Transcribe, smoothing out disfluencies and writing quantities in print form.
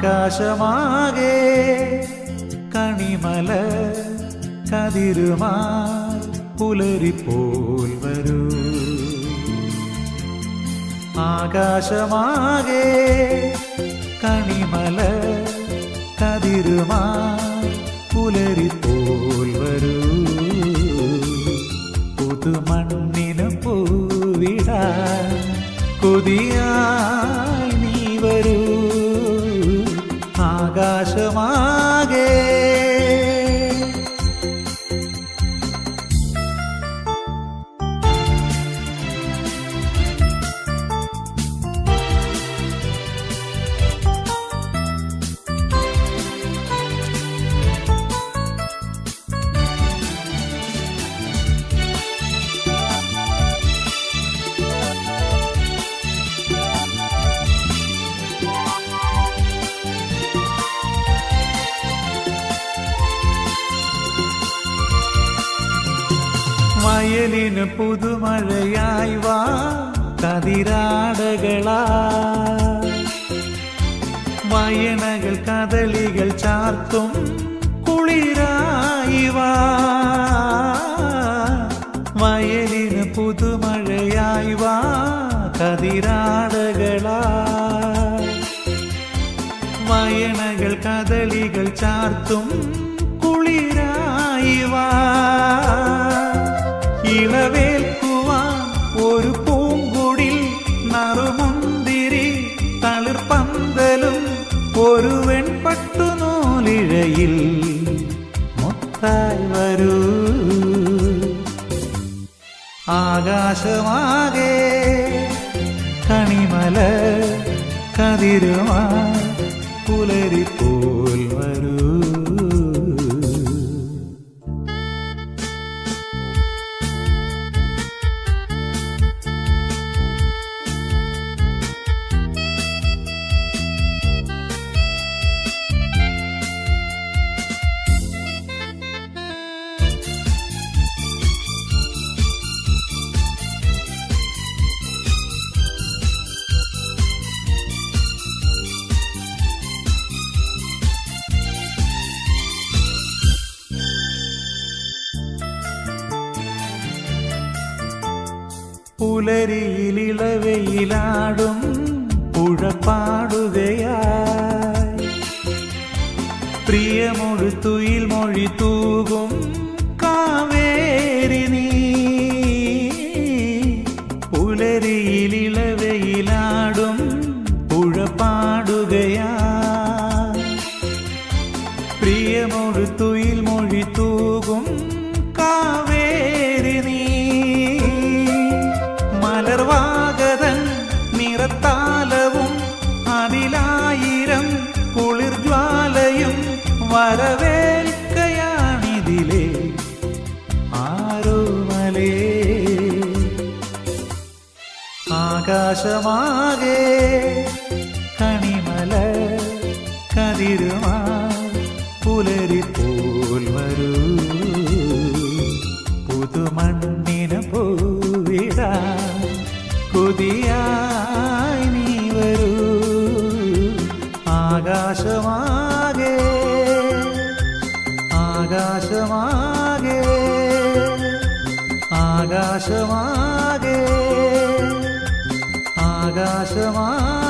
ആകാശമാകെ കണിമല കതിരുമായി പുലരിപ്പോൽ വരൂ. ആകാശമാകെ കണിമല കതിരുമായി പുലരിപ്പോൽ വരൂ. പുതുമണ്ണിനു പൂവിടാൻ കൊതിയായി നീ വരൂ. ആകാശമാകെ വയലിന് പുതുമഴയായി വാ കതിരാടകളാ. വയനകൾ കദളികൾ ചാർത്തും കുളിരായി വാ. വയലിന് പുതുമഴയായി വാ കതിരാടകളാ. വയനകൾ കദളികൾ ചാർത്തും കുളിരായി വാ. ഇളവേൽക്കുവാൻ ഒരു പൂങ്കുടിൽ നറുമുന്തിരി തളിർപ്പന്തലും ഒരു വെൺപട്ടുനൂലിഴയിൽ മുത്തായി വരൂ. ആകാശമാകെ കണിമല കതിരുമായി പുലരിപ്പോൽ വരൂ. പുലരിയിലിളവയിലാടും പുഴപ്പാടുകയായി പ്രിയമൊഴുത്തുയിൽ മൊഴി തൂകും കാവേരി നീ. പുലരിയിലിളവയിലാടും പുഴപ്പാടുകയായി പ്രിയമൊഴുത്തുയിൽ മൊഴി തൂകും കാവേരി നീ. മലർവാകതൻ നിറത്താലവും അതിലായിരം കുളിർജ്വാലയും വരവേൽക്കയാണിതിലെ ആരോമലേ. ആകാശമാകെ കണിമല കതിരുമായി പുലരിപ്പോൽ വരൂ. പുതുമണ്ണിന് പൂവിടാൻ കൊതിയായി നീ വരൂ. ആകാശമാകെ ആകാശമാകെ ആകാശമാകെ ആകാശമാകെ